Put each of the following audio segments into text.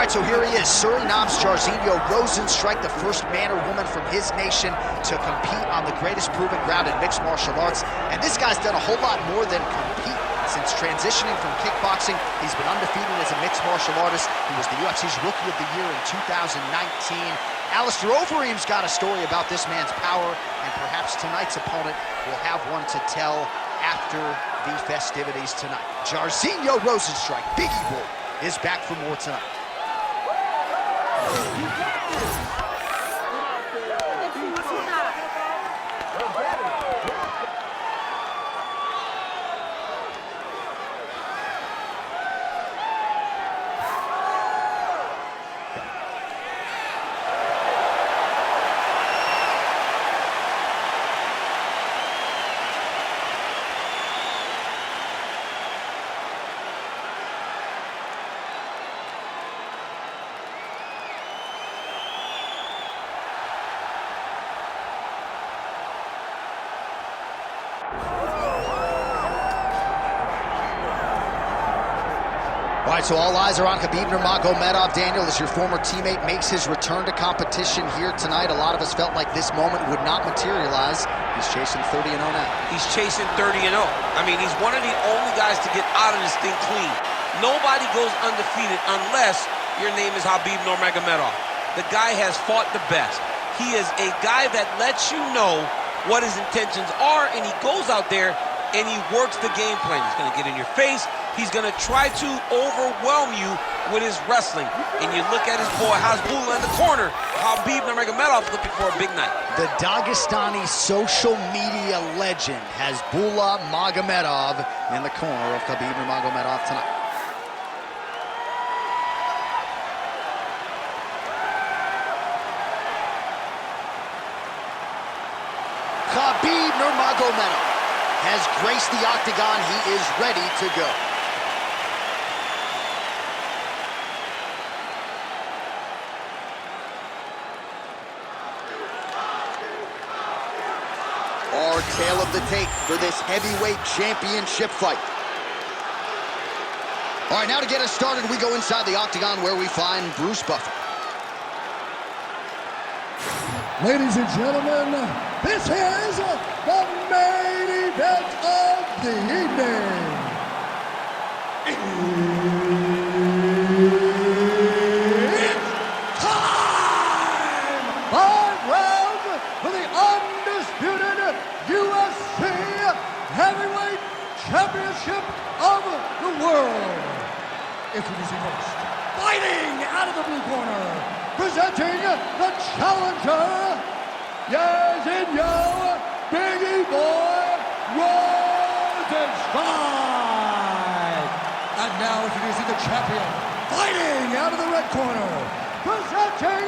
right, so here he is, Suriname's Jairzinho Rozenstruik, the first man or woman from his nation to compete on the greatest proving ground in mixed martial arts. And this guy's done a whole lot more than compete. Since transitioning from kickboxing, he's been undefeated as a mixed martial artist. He was the UFC's Rookie of the Year in 2019. Alistair Overeem's got a story about this man's power, and perhaps tonight's opponent will have one to tell after the festivities tonight. Jairzinho Rozenstruik, Biggie Boy, is back for more tonight. All right, so all eyes are on Khabib Nurmagomedov. Daniel, as your former teammate makes his return to competition here tonight, a lot of us felt like this moment would not materialize. He's chasing 30-0 now. He's chasing 30-0. I mean, he's one of the only guys to get out of this thing clean. Nobody goes undefeated unless your name is Khabib Nurmagomedov. The guy has fought the best. He is a guy that lets you know what his intentions are, and he goes out there and he works the game plan. He's going to get in your face. He's going to try to overwhelm you with his wrestling. And you look at his boy Hasbulla in the corner. Khabib Nurmagomedov looking for a big night. The Dagestani social media legend Hasbulla Magomedov in the corner of Khabib Nurmagomedov tonight. Khabib Nurmagomedov has graced the octagon. He is ready to go. Our tale of the tape for this heavyweight championship fight. All right, now to get us started, we go inside the octagon where we find Bruce Buffer. Ladies and gentlemen, this is the main event of the evening. It's time! 5 rounds for the undisputed UFC Heavyweight Championship of the world. Introducing first, fighting out of the blue corner, presenting the challenger, Jairzinho Biggie Boy Rozenstruik. And now introducing the champion, fighting out of the red corner, presenting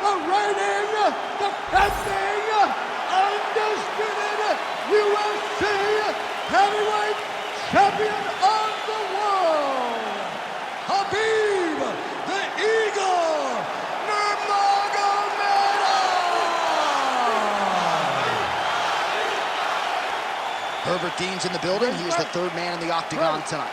the reigning, defending, undisputed UFC Heavyweight Champion of the world, Khabib the Eagle Nurmagomedov. Herbert Dean's in the building. He is the third man in the octagon tonight.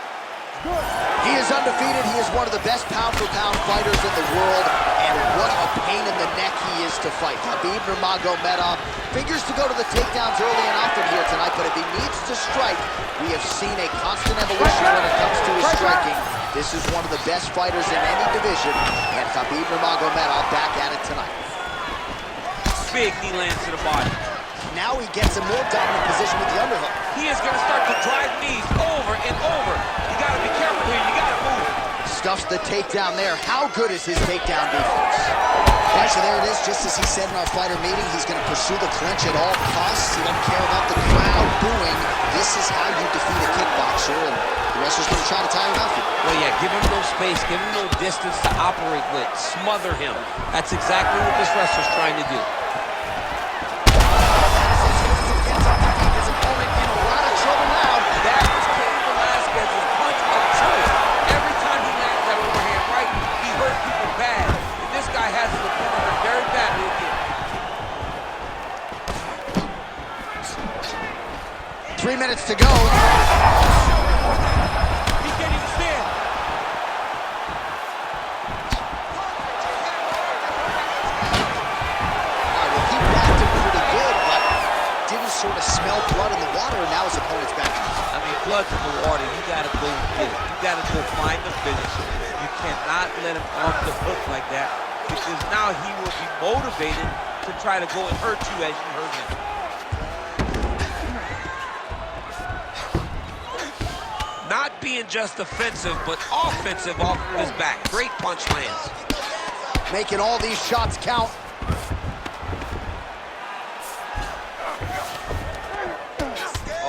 He is undefeated. He is one of the best pound-for-pound fighters in the world, and what a pain in the neck he is to fight. Khabib Nurmagomedov figures to go to the takedowns early and often here tonight, but if he needs to strike, we have seen a constant evolution when it comes to his striking. This is one of the best fighters in any division, and Khabib Nurmagomedov back at it tonight. Big knee lands to the body. Now he gets a more dominant position with the underhook. He is going to start to drive knees over and over. You got to be careful here. You got to move. Stuffs the takedown there. How good is his takedown defense? All right, so there it is. Just as he said in our fighter meeting, he's going to pursue the clinch at all costs. He doesn't care about the crowd booing. This is how you defeat a kickboxer, and the wrestler's going to try to tie him out. Well, yeah, give him no space. Give him no distance to operate with. Smother him. That's exactly what this wrestler's trying to do. Has the opponent very badly again. 3 minutes to go. He can't even stand. sort of smell blood in the water, and now his opponent's back. I mean, blood's in the water. You got to go get it. You got to go find the finish. You cannot let him off the hook like that, because now he will be motivated to try to go and hurt you as you hurt him. Not being just offensive, but offensive off of his back. Great punch lands. Making all these shots count.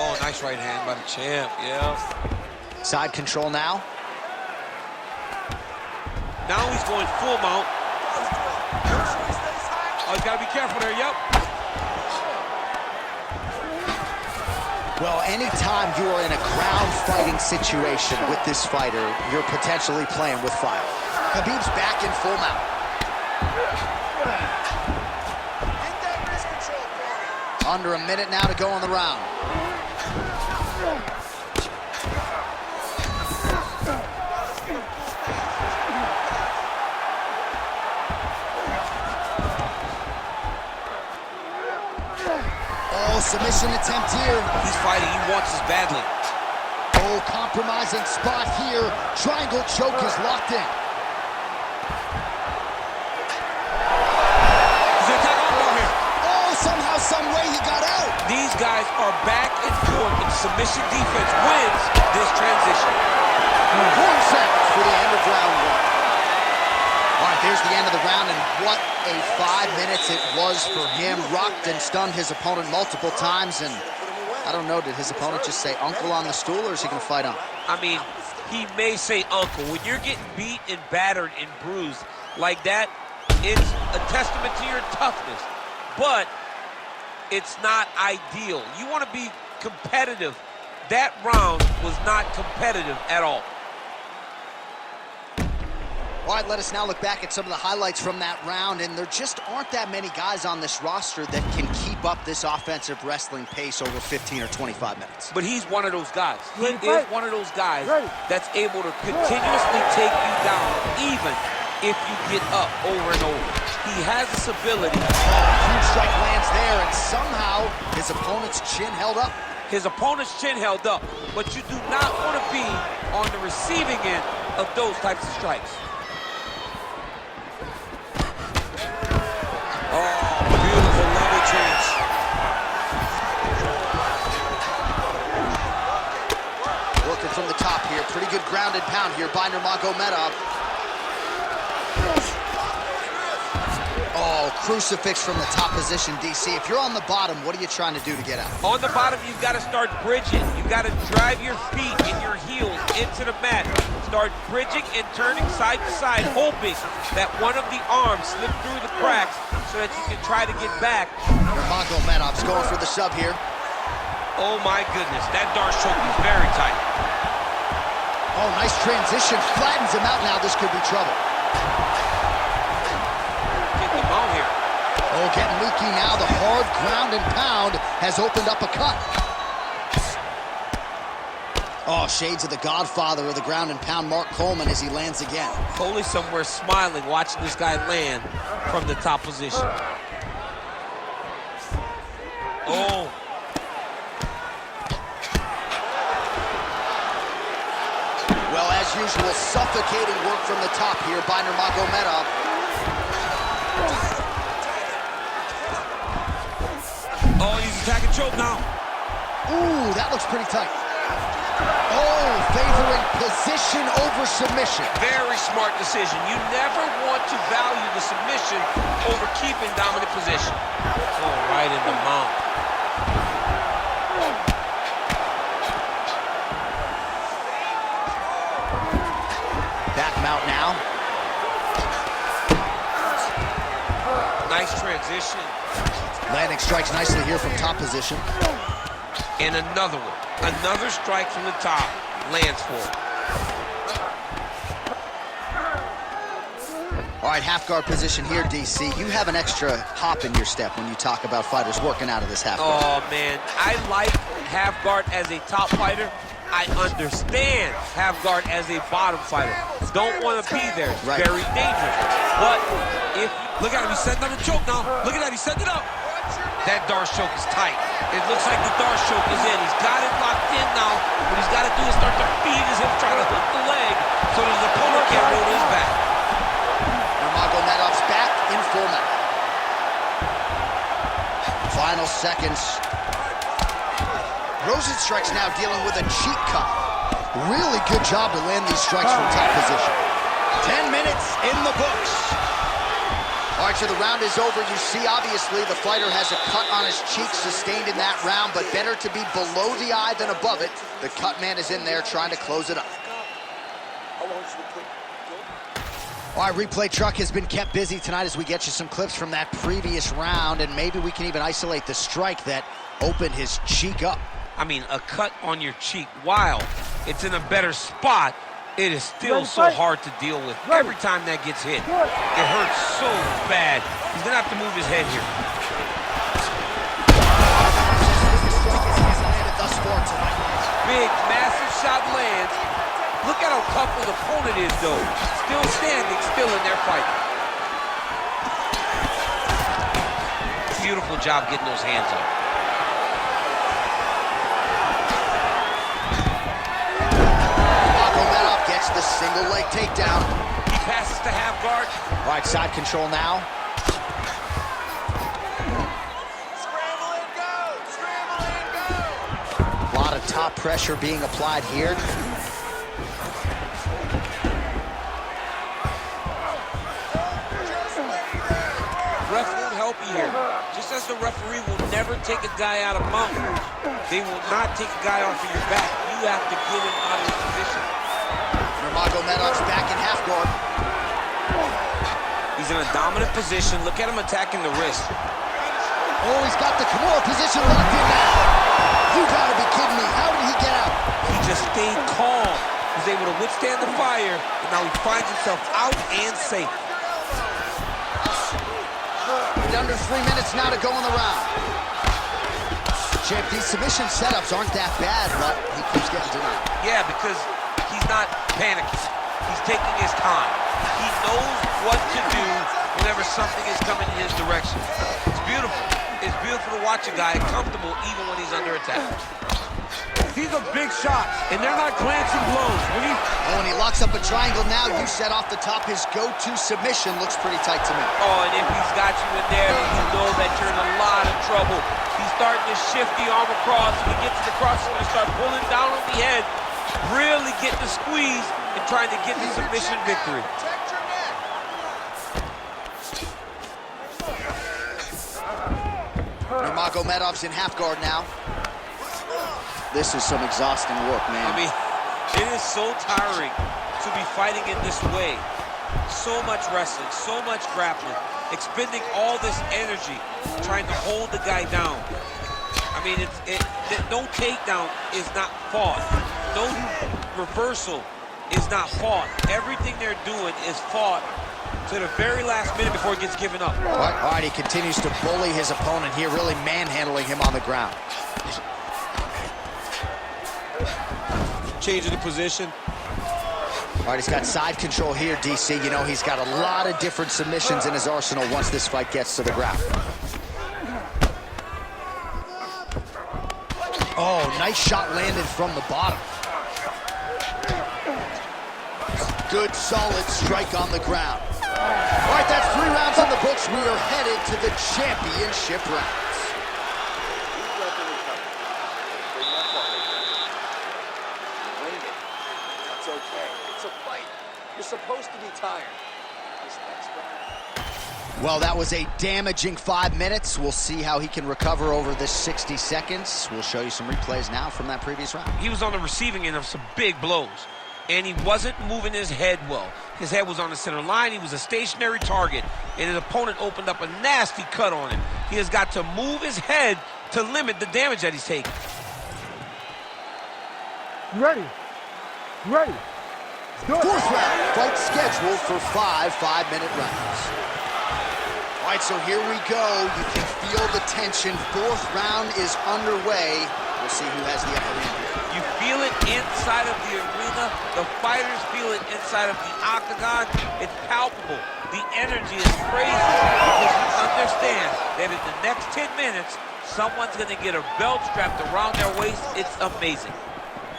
Oh, nice right hand by the champ, yeah. Side control now. Now he's going full mount. Oh, he's got to be careful there, yep. Well, anytime you are in a ground fighting situation with this fighter, you're potentially playing with fire. Khabib's back in full mount. Under a minute now to go in the round. Oh, submission attempt here. He's fighting, he wants this badly. Oh, compromising spot here. Triangle choke is locked in. Somehow, some way he got out. These guys are back and forth, and submission defense wins this transition. 4 seconds for the end of round 1. All right, there's the end of the round, and what a 5 minutes it was for him. Rocked and stunned his opponent multiple times, and I don't know, did his opponent just say uncle on the stool, or is he going to fight on? I mean, he may say uncle. When you're getting beat and battered and bruised like that, it's a testament to your toughness. But it's not ideal. You want to be competitive. That round was not competitive at all. All right, let us now look back at some of the highlights from that round, and there just aren't that many guys on this roster that can keep up this offensive wrestling pace over 15 or 25 minutes. But he's one of those guys. He is one of those guys that's able to continuously take you down, even if you get up over and over. He has this ability. Huge strike lands there, and somehow his opponent's chin held up. His opponent's chin held up, but you do not want to be on the receiving end of those types of strikes. Oh, beautiful level change. Working from the top here. Pretty good grounded pound here by Nurmagomedov. Oh, crucifix from the top position, DC. If you're on the bottom, what are you trying to do to get out? On the bottom, you've got to start bridging. You've got to drive your feet and your heels into the mat. Start bridging and turning side to side, hoping that one of the arms slip through the cracks so that you can try to get back. Nurmagomedov's going for the sub here. Oh my goodness, that darn choke is very tight. Oh, nice transition. Flattens him out now. This could be trouble. Oh, getting leaky now. The hard ground and pound has opened up a cut. Oh, shades of the godfather of the ground and pound, Mark Coleman, as he lands again. Coley somewhere smiling, watching this guy land from the top position. Oh. Well, as usual, suffocating work from the top here by Nurmagomedov. Oh, he's attacking choke now. Ooh, that looks pretty tight. Oh, favoring position over submission. Very smart decision. You never want to value the submission over keeping dominant position. Oh, right in the mount. Back mount now. Nice transition. Landing strikes nicely here from top position. And another one. Another strike from the top. Lands for it. All right, half guard position here, DC. You have an extra hop in your step when you talk about fighters working out of this half guard. Oh, man. I like half guard as a top fighter. I understand half guard as a bottom fighter. Don't want to be there. It's very dangerous. But if look at him, he's setting up the choke now. Look at that, he's setting it up. That Darce choke is tight. It looks like the Darce choke is in. He's got it locked in now. What he's got to do is start to feed his hip, try to hook the leg so that his opponent can't roll his back. Nurmagomedov's back in full mount. Final seconds. Rozenstruik's now dealing with a cheek cut. Really good job to land these strikes from top position. 10 minutes in the books. All right, so the round is over. You see, obviously, the fighter has a cut on his cheek sustained in that round, but better to be below the eye than above it. The cut man is in there trying to close it up. All right, replay truck has been kept busy tonight as we get you some clips from that previous round, and maybe we can even isolate the strike that opened his cheek up. I mean, a cut on your cheek, while it's in a better spot, it is still so hard to deal with. Every time that gets hit, it hurts so bad. He's gonna have to move his head here. Big, massive shot lands. Look at how tough his opponent is, though. Still standing, still in there fighting. Beautiful job getting those hands up. Nurmagomedov gets the single leg takedown. He passes to half guard. All right, side control now. Scramble and go! Scramble and go! A lot of top pressure being applied here. Ref won't help you here. Just as the referee will never take a guy out of mount, they will not take a guy off of your back. You have to get him out of his position. Nurmagomedov's back in half guard. He's in a dominant position. Look at him attacking the wrist. Oh, he's got the Kimura position locked in now. You gotta be kidding me. How did he get out? He just stayed calm. He's able to withstand the fire, and now he finds himself out and safe. Under 3 minutes now to go in the round. Champ, these submission setups aren't that bad, but he keeps getting denied. Yeah, because he's not panicking. He's taking his time. He knows what to do whenever something is coming in his direction. It's beautiful. It's beautiful to watch a guy comfortable even when he's under attack. These are big shots, and they're not glancing blows. And he locks up a triangle now. You set off the top. His go-to submission looks pretty tight to me. Oh, and if he's got you in there, then you know that you're in a lot of trouble. He's starting to shift the arm across. If he gets to the cross, he's going to start pulling down on the head, really getting the squeeze and trying to get the submission victory. Protect your neck! Nurmagomedov's in half guard now. This is some exhausting work, man. I mean, it is so tiring to be fighting in this way. So much wrestling, so much grappling, expending all this energy trying to hold the guy down. I mean, no takedown is not fought. No reversal is not fought. Everything they're doing is fought to the very last minute before it gets given up. All right, he continues to bully his opponent here, really manhandling him on the ground. Changing the position. All right, he's got side control here, DC. You know, he's got a lot of different submissions in his arsenal once this fight gets to the ground. Oh, nice shot landed from the bottom. Good, solid strike on the ground. All right, that's 3 rounds on the books. We are headed to the championship rounds. It's okay. It's a fight. You're supposed to be tired. This next round. Well, that was a damaging 5 minutes. We'll see how he can recover over this 60 seconds. We'll show you some replays now from that previous round. He was on the receiving end of some big blows, and he wasn't moving his head well. His head was on the center line. He was a stationary target, and his opponent opened up a nasty cut on him. He has got to move his head to limit the damage that he's taking. Ready. Ready. Fourth round, fight scheduled for 5 5-minute rounds. All right, so here we go. You can feel the tension. 4th round is underway. We'll see who has the upper hand here. You feel it inside of the arena. The fighters feel it inside of the octagon. It's palpable. The energy is crazy because you understand that in the next 10 minutes, minutes, someone's going to get a belt strapped around their waist. It's amazing.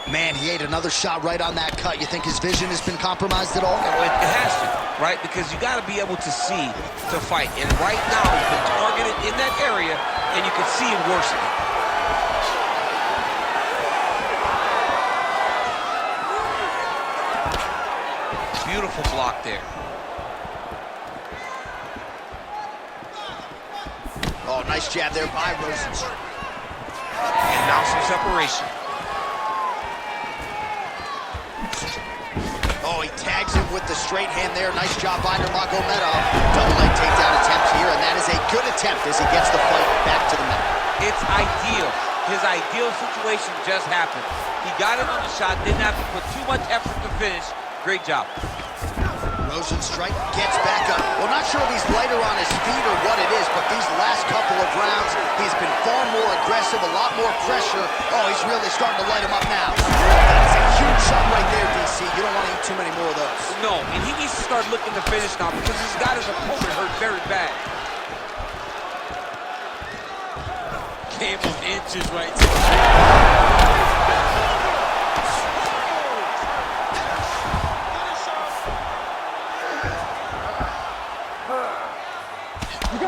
Man, he ate another shot right on that cut. You think his vision has been compromised at all? It has to, right? Because you got to be able to see to fight. And right now, he's been targeted in that area, and you can see it worsening. Beautiful block there. Oh, nice jab there by Rozenstruik. And now some separation. Oh, he tags him with the straight hand there. Nice job by Nurmagomedov. Double leg takedown attempt here, and that is a good attempt as he gets the fight back to the mat. It's ideal. His ideal situation just happened. He got it on the shot, didn't have to put too much effort to finish. Great job. Rozenstruik gets back up. Well, not sure if he's lighter on his feet or what it is, but these last couple of rounds, he's been far more aggressive, a lot more pressure. Oh, he's really starting to light him up now. That's a huge shot right there, DC. You don't want to eat too many more of those. No, and he needs to start looking to finish now because he's got his opponent hurt very bad. Game of inches right there.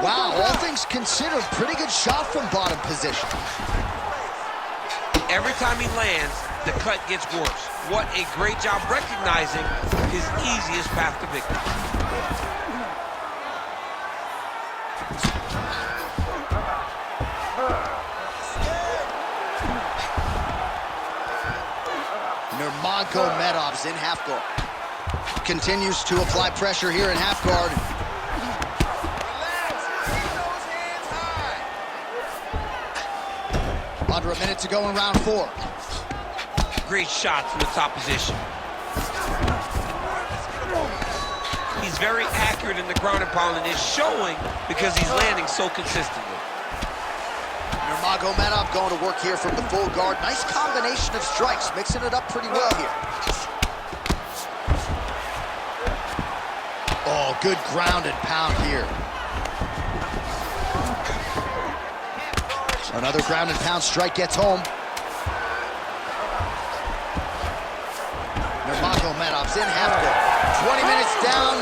Wow, all things considered, pretty good shot from bottom position. Every time he lands, the cut gets worse. What a great job recognizing his easiest path to victory. Nurmagomedov's in half guard. Continues to apply pressure here in half guard. Under a minute to go in round 4. Great shot from the top position. He's very accurate in the ground and pound, and it's showing because he's landing so consistently. Nurmagomedov going to work here from the full guard. Nice combination of strikes, mixing it up pretty well here. Oh, good ground and pound here. Another ground and pound strike gets home. Nurmagomedov's in half guard. 20 minutes down,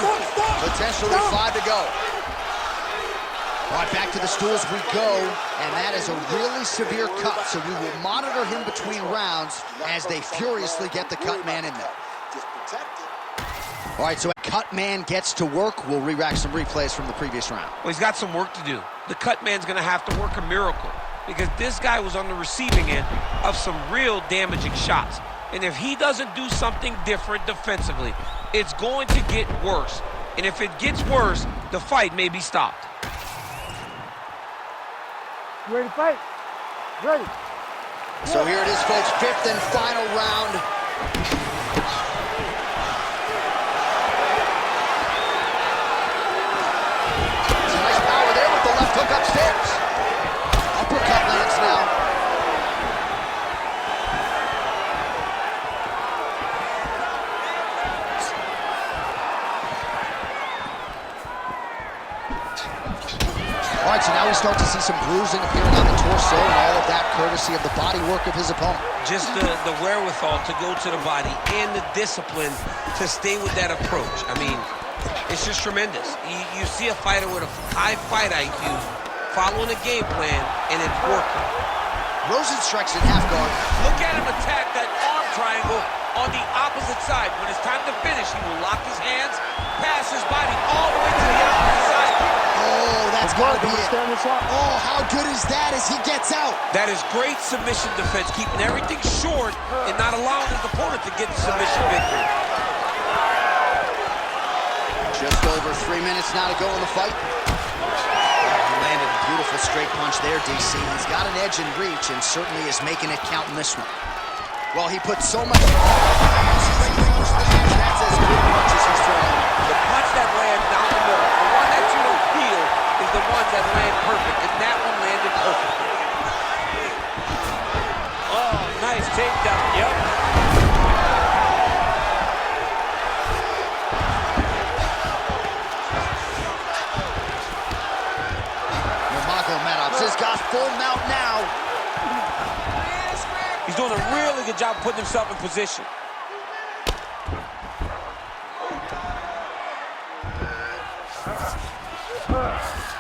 potentially 5 to go. All right, back to the stools we go, and that is a really severe cut, so we will monitor him between rounds as they furiously get the cut man in there. Just protect it. All right, so a cut man gets to work. We'll re-rack some replays from the previous round. Well, he's got some work to do. The cut man's going to have to work a miracle because this guy was on the receiving end of some real damaging shots. And if he doesn't do something different defensively, it's going to get worse. And if it gets worse, the fight may be stopped. You ready to fight? Ready. So here it is, folks, 5th and final round. Some nice power there with the left hook upstairs. Uppercut lands now. All right, so now we start to see some bruising appearing on the torso, and all of that courtesy of the body work of his opponent. Just the wherewithal to go to the body and the discipline to stay with that approach. I mean, it's just tremendous. You see a fighter with a high fight IQ following a game plan, and it's working. Rozenstruik's in half guard. Look at him attack that arm triangle on the opposite side. When it's time to finish, he will lock his hands, pass his body all the way to the opposite side. Oh, that's got to be it. Oh, how good is that as he gets out? That is great submission defense, keeping everything short and not allowing his opponent to get the submission victory. Just over 3 minutes now to go in the fight. He landed a beautiful straight punch there, DC. He's got an edge in reach and certainly is making it count in this one. Well, he put so much... That's as good a punch as he's throwing. The punch that lands down the middle, the one that you don't feel, is the ones that land perfect, and that one landed perfectly. Oh, nice takedown, yep. Nurmagomedov's in has got full mount now. He's doing a really good job putting himself in position.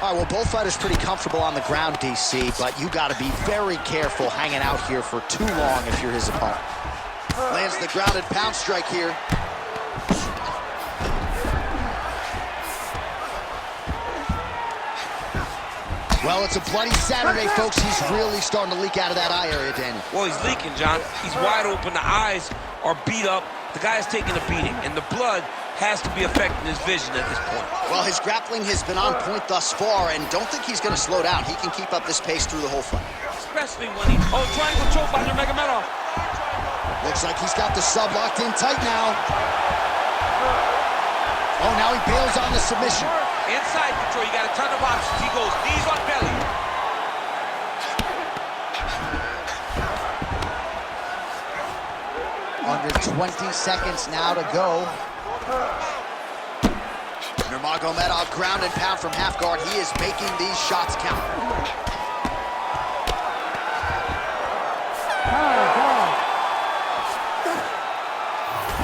All right, well, both fighters pretty comfortable on the ground, DC, but you got to be very careful hanging out here for too long if you're his opponent. Lands the grounded pound strike here. Well, it's a bloody Saturday, folks. He's really starting to leak out of that eye area, Daniel. Well, he's leaking, John. He's wide open. The eyes are beat up. The guy's taking a beating, and the blood has to be affecting his vision at this point. Well, his grappling has been on point thus far, and don't think he's going to slow down. He can keep up this pace through the whole fight. Especially when he... Oh, triangle choke by Nurmagomedov. Looks like he's got the sub locked in tight now. Oh, now he bails on the submission. Inside control, you got a ton of options. He goes knees on belly. Under 20 seconds now to go. Nurmagomedov ground and pound from half guard. He is making these shots count.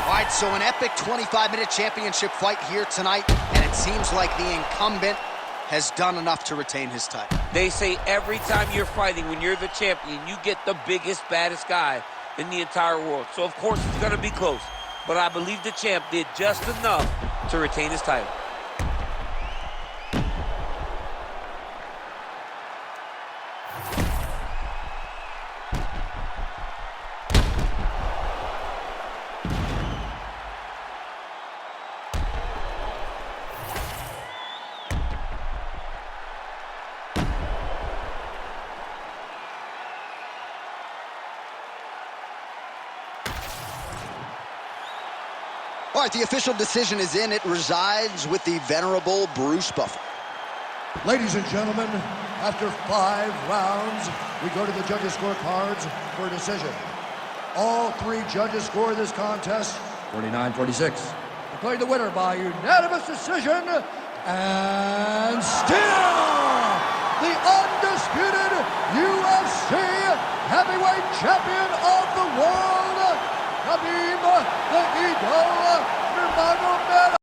All right, so an epic 25-minute championship fight here tonight, and it seems like the incumbent has done enough to retain his title. They say every time you're fighting, when you're the champion, you get the biggest, baddest guy in the entire world. So, of course, it's going to be close. But I believe the champ did just enough to retain his title. All right, the official decision is in. It resides with the venerable Bruce Buffer. Ladies and gentlemen, after 5 rounds, we go to the judges' scorecards for a decision. All 3 judges score this contest 49-46. Declared the winner by unanimous decision, and still the undisputed UFC heavyweight champion of the world, Khabib the Eagle Nurmagomedov.